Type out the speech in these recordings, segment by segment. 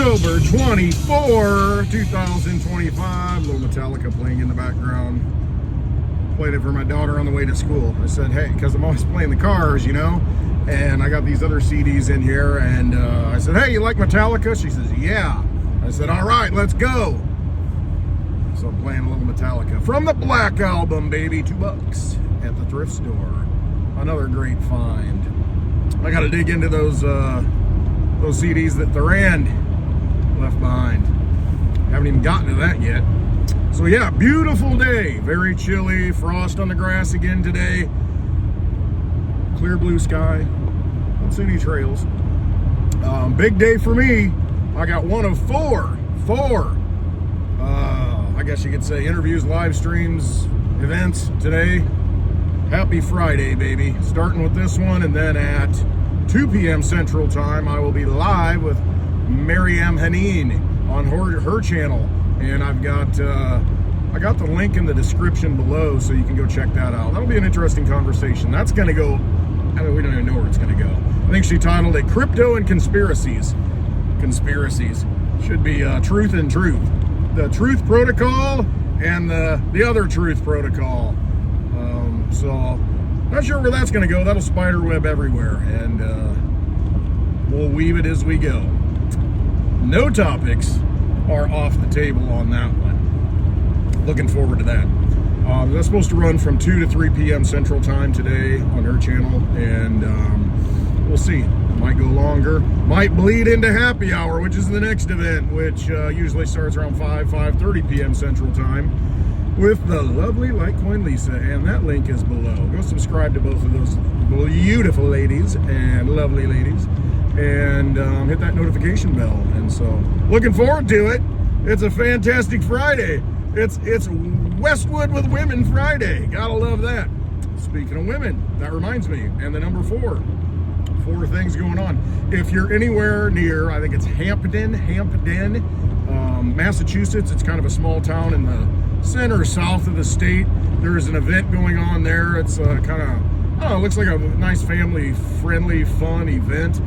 October 24, 2025. Little Metallica playing in the background. Played it for my daughter on the way to school. I said, hey, because I'm always playing the cars, you know, and I got these other CDs in here, and I said, hey, you like Metallica? She says, yeah. I said, all right, let's go. So I'm playing a little Metallica from the Black Album, baby. $2 at the thrift store. Another great find. I got to dig into those CDs that Thorand left behind. Haven't even gotten to that yet. So yeah, beautiful day. Very chilly. Frost on the grass again today. Clear blue sky. Don't see any trails. Big day for me. I got one of four. I guess you could say interviews, live streams, events today. Happy Friday, baby. Starting with this one, and then at 2 p.m. Central Time, I will be live with Maryam Henein on her channel. And I got the link in the description below, so you can go check that out. That'll be an interesting conversation. That's going to go, I mean, we don't even know where it's going to go. I think she titled it Crypto and Conspiracies. Conspiracies. Should be Truth and Truth. The Truth Protocol and the other Truth Protocol. So, not sure where that's going to go. That'll spiderweb everywhere, and we'll weave it as we go. No topics are off the table on that one. Looking forward to that. That's supposed to run from 2 to 3 p.m. Central Time today on her channel, and we'll see. It might go longer. Might bleed into happy hour, which is the next event, which usually starts around 5:30 p.m. Central Time, with the lovely Litecoin Lisa, and that link is below. Go subscribe to both of those beautiful ladies and lovely ladies, and hit that notification bell. And so, looking forward to it. It's a fantastic Friday. It's Westwood with Women Friday. Gotta love that. Speaking of women, that reminds me, and the number 4 things going on. If you're anywhere near, I think it's Hampden, Massachusetts. It's kind of a small town in the center south of the state. There's an event going on there. It's kind of, I don't know, it looks like a nice family friendly fun event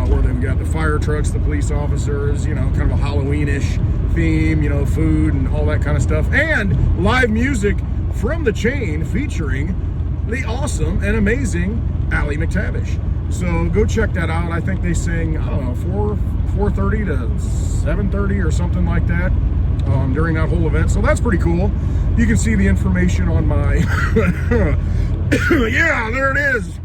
where they've got the fire trucks, the police officers, you know, kind of a Halloween-ish theme, you know, food and all that kind of stuff, and live music from the chain featuring the awesome and amazing Allie McTavish. So go check that out. I think they sing, I don't know, 4:30 to 7:30 or something like that during that whole event. So that's pretty cool. You can see the information on my, yeah, there it is.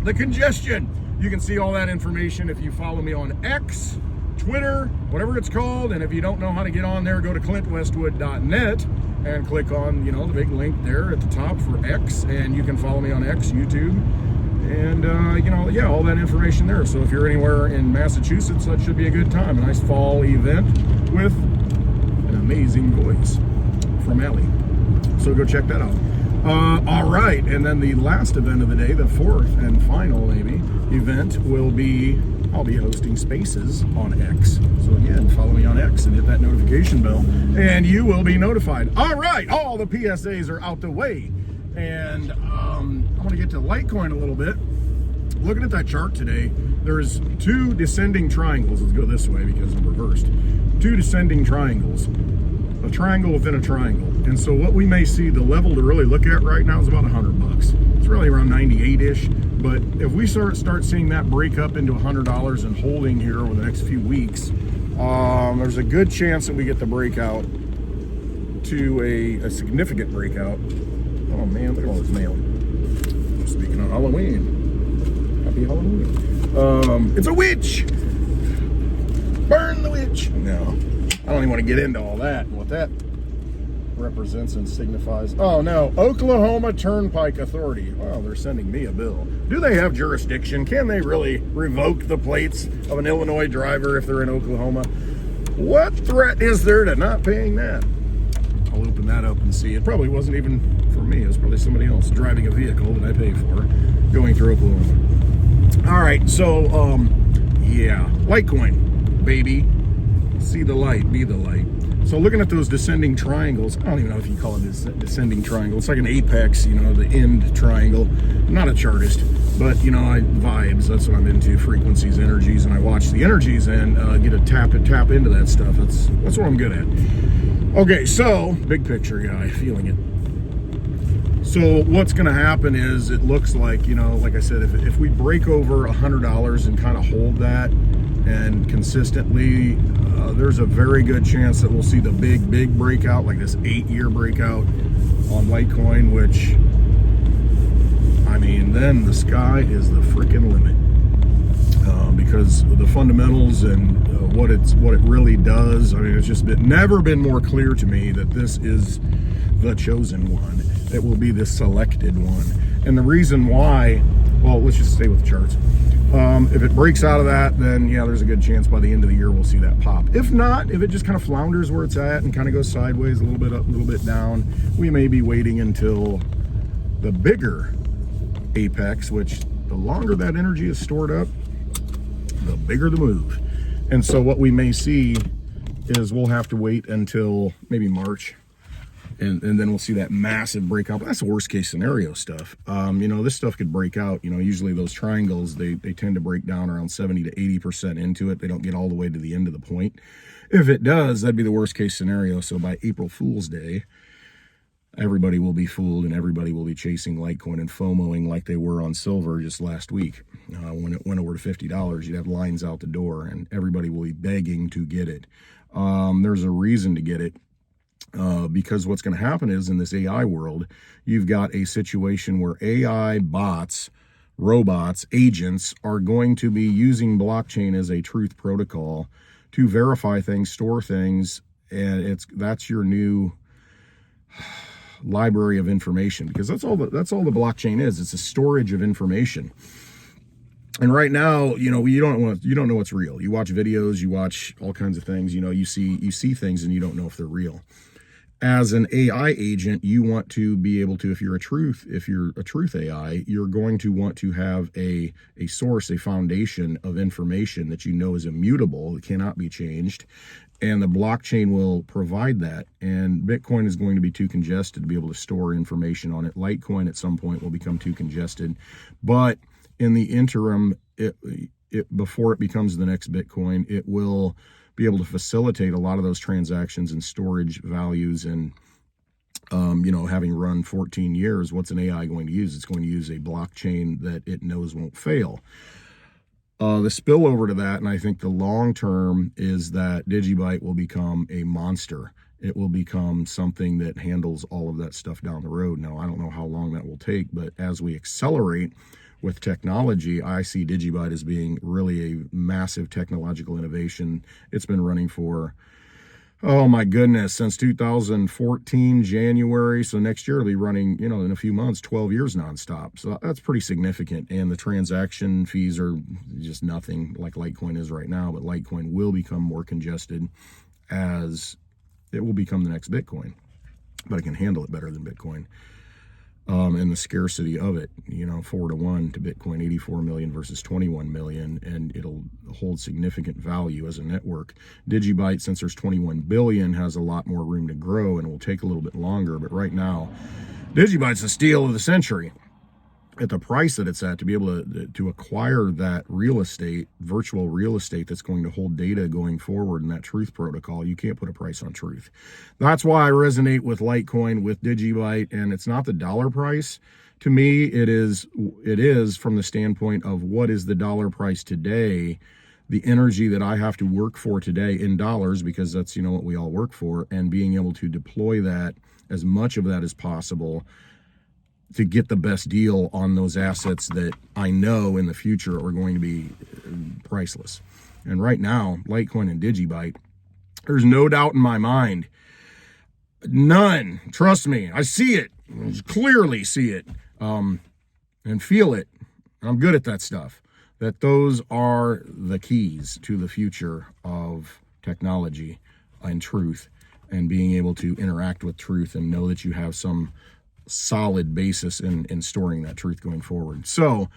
The congestion. You can see all that information if you follow me on X, Twitter, whatever it's called. And if you don't know how to get on there, go to clintwestwood.net and click on, you know, the big link there at the top for X, and you can follow me on X, YouTube, and you know, yeah, all that information there. So if you're anywhere in Massachusetts, that should be a good time. A nice fall event with an amazing voice from Allie. So go check that out. All right, and then the last event of the day, the 4th and final maybe event, will be, I'll be hosting Spaces on X. So again, follow me on X and hit that notification bell, and you will be notified. All right, all the PSAs are out the way, and I want to get to Litecoin a little bit. Looking at that chart today, there's 2 descending triangles. Let's go this way because I'm reversed. 2 descending triangles. A triangle within a triangle. And so what we may see, the level to really look at right now is about $100. It's really around 98-ish. But if we start seeing that break up into $100 and holding here over the next few weeks, there's a good chance that we get the breakout to a significant breakout. Oh man, look at all this mail. Speaking of Halloween, happy Halloween. It's a witch. Burn the witch. No. I don't even want to get into all that and what that represents and signifies. Oh no, Oklahoma Turnpike Authority. Well, they're sending me a bill. Do they have jurisdiction? Can they really revoke the plates of an Illinois driver if they're in Oklahoma? What threat is there to not paying that? I'll open that up and see. It probably wasn't even for me. It was probably somebody else driving a vehicle that I pay for going through Oklahoma. All right, so yeah, Litecoin, baby. See the light, be the light. So looking at those descending triangles, I don't even know if you call it a descending triangle. It's like an apex, you know, the end triangle. I'm not a chartist, but, you know, vibes, that's what I'm into, frequencies, energies, and I watch the energies and get a tap into that stuff. That's what I'm good at. Okay, so, big picture guy, feeling it. So what's going to happen is it looks like, you know, like I said, if we break over $100 and kind of hold that and consistently, there's a very good chance that we'll see the big breakout, like this 8-year breakout on Litecoin, which, I mean, then the sky is the freaking limit, because the fundamentals and what it really does. I mean, it's just never been more clear to me that this is the chosen one. It will be the selected one. And the reason why, well, let's just stay with the charts. If it breaks out of that, then yeah, there's a good chance by the end of the year we'll see that pop. If not, if it just kind of flounders where it's at and kind of goes sideways, a little bit up, a little bit down, we may be waiting until the bigger apex, which the longer that energy is stored up, the bigger the move. And so what we may see is we'll have to wait until maybe March, and then we'll see that massive breakout. But that's the worst case scenario stuff. You know, this stuff could break out. You know, usually those triangles, they tend to break down around 70 to 80% into it. They don't get all the way to the end of the point. If it does, that'd be the worst case scenario. So by April Fool's Day, everybody will be fooled and everybody will be chasing Litecoin and FOMOing like they were on silver just last week. When it went over to $50, you'd have lines out the door and everybody will be begging to get it. There's a reason to get it. Because what's going to happen is in this AI world, you've got a situation where AI bots, robots, agents are going to be using blockchain as a truth protocol to verify things, store things, and that's your new library of information, because that's all the blockchain is. It's a storage of information. And right now, you know, you don't know what's real. You watch videos, you watch all kinds of things, you know, you see things and you don't know if they're real. As an AI agent, you want to be able to, if you're a truth AI, you're going to want to have a source, a foundation of information that you know is immutable, it cannot be changed, and the blockchain will provide that. And Bitcoin is going to be too congested to be able to store information on it. Litecoin at some point will become too congested, but in the interim, before it becomes the next Bitcoin, it will be able to facilitate a lot of those transactions and storage values. And you know, having run 14 years, what's an AI going to use? It's going to use a blockchain that it knows won't fail. The spillover to that, and I think the long term, is that Digibyte will become a monster. It will become something that handles all of that stuff down the road. Now, I don't know how long that will take, but as we accelerate with technology, I see Digibyte as being really a massive technological innovation. It's been running for, oh my goodness, since 2014, January. So next year it'll be running, you know, in a few months, 12 years nonstop. So that's pretty significant. And the transaction fees are just nothing like Litecoin is right now, but Litecoin will become more congested as it will become the next Bitcoin, but it can handle it better than Bitcoin. And the scarcity of it, you know, 4-to-1 to Bitcoin, 84 million versus 21 million, and it'll hold significant value as a network. Digibyte, since there's 21 billion, has a lot more room to grow and will take a little bit longer. But right now, Digibyte's the steal of the century. At the price that it's at, to be able to acquire that real estate, virtual real estate that's going to hold data going forward in that truth protocol, you can't put a price on truth. That's why I resonate with Litecoin, with Digibyte, and it's not the dollar price. To me, it is from the standpoint of what is the dollar price today, the energy that I have to work for today in dollars, because that's, you know, what we all work for, and being able to deploy that, as much of that as possible, to get the best deal on those assets that I know in the future are going to be priceless. And right now, Litecoin and Digibyte, there's no doubt in my mind, none, trust me, I see it, clearly see it, and feel it. I'm good at that stuff, that those are the keys to the future of technology and truth, and being able to interact with truth and know that you have some solid basis in storing that truth going forward. So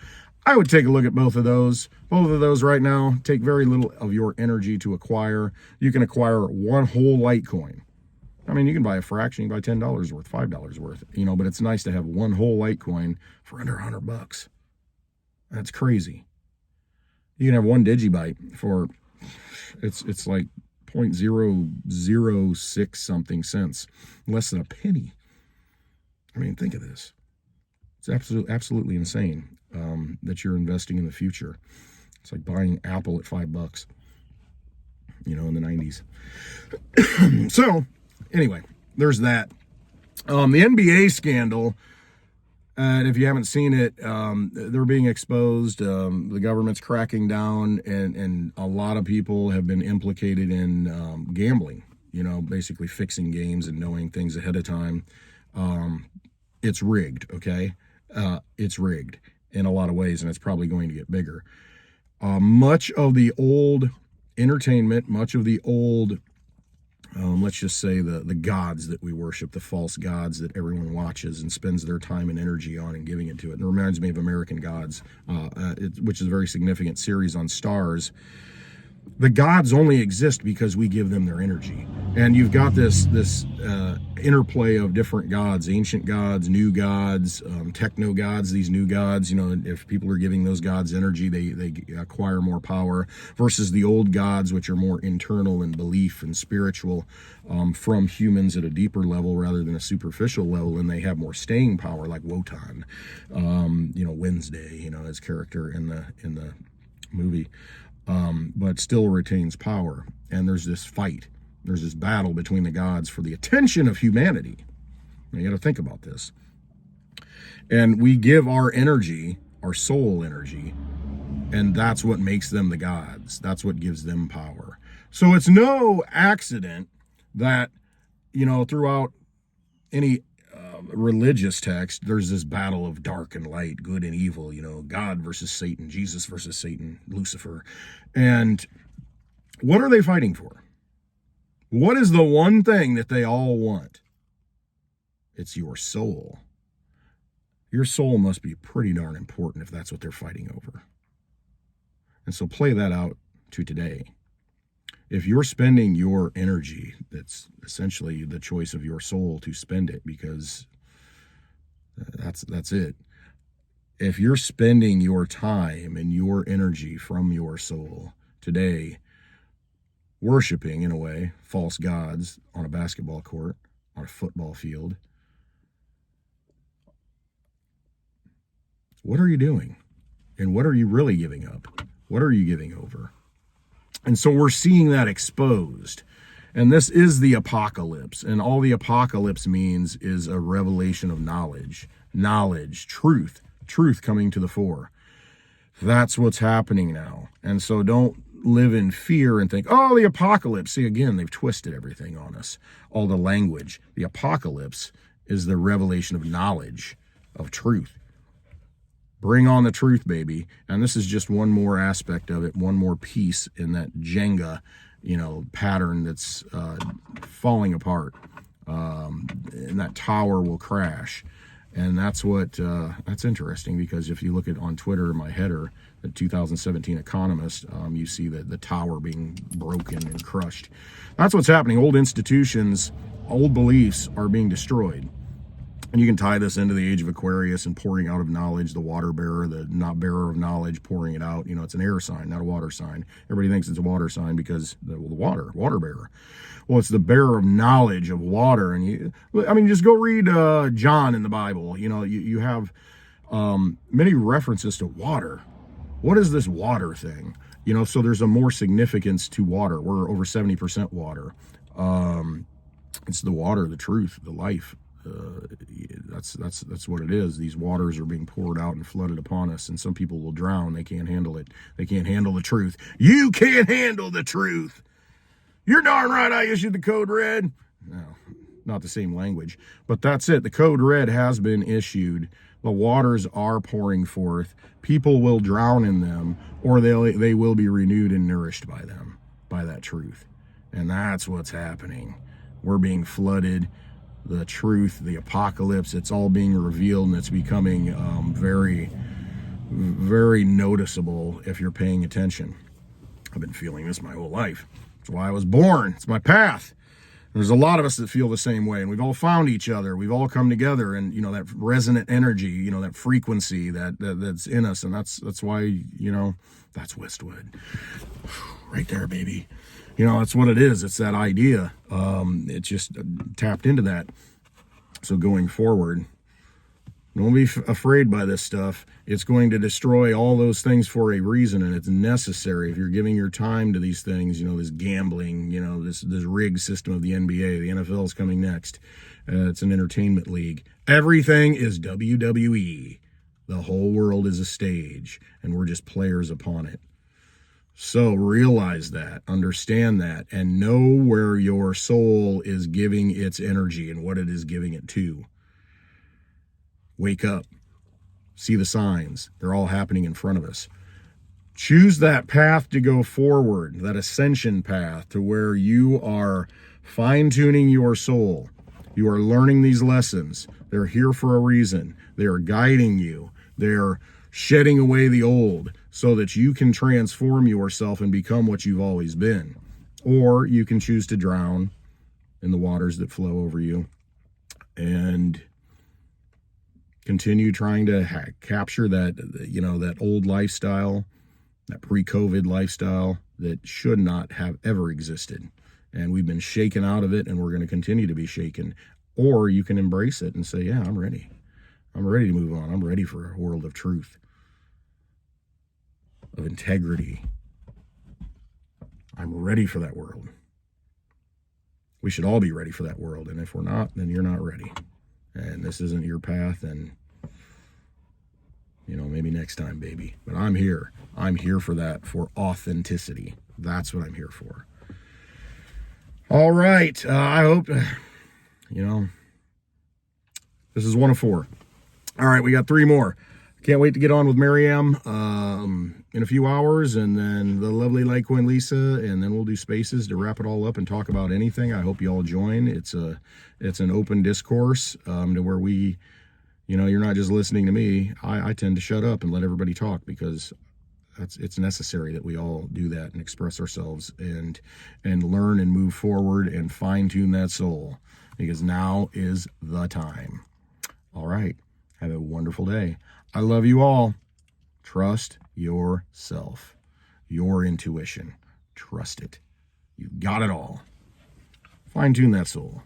I would take a look at both of those. Both of those right now take very little of your energy to acquire. You can acquire one whole Litecoin. I mean, you can buy a fraction, you can buy $10 worth, $5 worth, but it's nice to have one whole Litecoin for under $100. That's crazy. You can have one Digibyte for, it's like 0.006 something cents, less than a penny. I mean, think of this. It's absolutely insane that you're investing in the future. It's like buying Apple at $5, in the 90s. So, anyway, there's that. The NBA scandal, and if you haven't seen it, they're being exposed. The government's cracking down, and a lot of people have been implicated in gambling, basically fixing games and knowing things ahead of time. It's rigged, okay? It's rigged in a lot of ways, and it's probably going to get bigger. Much of the old entertainment, much of the old, let's just say the gods that we worship, the false gods that everyone watches and spends their time and energy on and giving it to it. And it reminds me of American Gods, which is a very significant series on Stars. The gods only exist because we give them their energy. And you've got this interplay of different gods, ancient gods, new gods, techno gods, these new gods. If people are giving those gods energy, they acquire more power, versus the old gods, which are more internal and belief and spiritual, from humans at a deeper level rather than a superficial level, and they have more staying power, like Wotan, Wednesday, his character in the movie. But still retains power. And there's this fight. There's this battle between the gods for the attention of humanity. Now, you got to think about this. And we give our energy, our soul energy, and that's what makes them the gods. That's what gives them power. So it's no accident that, throughout any religious text, there's this battle of dark and light, good and evil, God versus Satan, Jesus versus Satan, Lucifer. And what are they fighting for? What is the one thing that they all want? It's your soul. Your soul must be pretty darn important if that's what they're fighting over. And so play that out to today. If you're spending your energy, that's essentially the choice of your soul to spend it, because that's it. If you're spending your time and your energy from your soul today worshiping, in a way, false gods on a basketball court, on a football field, what are you doing? And what are you really giving up? What are you giving over? And so we're seeing that exposed. And this is the apocalypse. And all the apocalypse means is a revelation of knowledge, truth coming to the fore. That's what's happening now. And so don't live in fear and think, oh, the apocalypse. See, again, they've twisted everything on us, all the language. The apocalypse is the revelation of knowledge, of truth. Bring on the truth, baby. And this is just one more aspect of it, one more piece in that Jenga, pattern that's falling apart. And that tower will crash. And that's that's interesting, because if you look at on Twitter, my header, the 2017 Economist, you see that the tower being broken and crushed. That's what's happening. Old institutions, old beliefs are being destroyed. And you can tie this into the age of Aquarius and pouring out of knowledge, the water bearer, the not bearer of knowledge, pouring it out. It's an air sign, not a water sign. Everybody thinks it's a water sign because the water bearer. Well, it's the bearer of knowledge of water. And just go read John in the Bible. You have many references to water. What is this water thing? So there's a more significance to water. We're over 70% water. It's the water, the truth, the life. That's what it is. These waters are being poured out and flooded upon us, and some people will drown. They can't handle it. They can't handle the truth. You can't handle the truth. You're darn right I issued the code red. No, not the same language, but that's it. The code red has been issued. The waters are pouring forth. People will drown in them, or they will be renewed and nourished by them, by that truth. And that's what's happening. We're being flooded. The truth, the apocalypse, it's all being revealed, and it's becoming very, very noticeable if you're paying attention. I've been feeling this my whole life. It's why I was born. It's my path. There's a lot of us that feel the same way, and we've all found each other. We've all come together, and that resonant energy, that frequency that's in us, and that's why that's Westwood, right there, baby. That's what it is. It's that idea. It just tapped into that. So going forward, don't be afraid by this stuff. It's going to destroy all those things for a reason, and it's necessary. If you're giving your time to these things, this gambling, this rigged system of the NBA, the NFL is coming next. It's an entertainment league. Everything is WWE. The whole world is a stage, and we're just players upon it. So realize that, understand that, and know where your soul is giving its energy and what it is giving it to. Wake up. See the signs. They're all happening in front of us. Choose that path to go forward, that ascension path to where you are fine-tuning your soul. You are learning these lessons. They're here for a reason. They are guiding you. They're shedding away the old so that you can transform yourself and become what you've always been. Or you can choose to drown in the waters that flow over you and continue trying to capture that, that old lifestyle, that pre-COVID lifestyle that should not have ever existed. And we've been shaken out of it, and we're going to continue to be shaken. Or you can embrace it and say, yeah, I'm ready. I'm ready to move on. I'm ready for a world of truth, of integrity. I'm ready for that world. We should all be ready for that world. And if we're not, then you're not ready. And this isn't your path, and maybe next time, baby. But I'm here. I'm here for that, for authenticity. That's what I'm here for. All right. I hope, this is 1 of 4. All right, we got 3 more. Can't wait to get on with Maryam in a few hours, and then the lovely Litecoin Lisa, and then we'll do spaces to wrap it all up and talk about anything. I hope you all join. It's an open discourse to where we, you're not just listening to me. I tend to shut up and let everybody talk because it's necessary that we all do that and express ourselves and learn and move forward and fine-tune that soul, because now is the time. All right. Have a wonderful day. I love you all. Trust yourself, your intuition. Trust it. You got it all. Fine-tune that soul.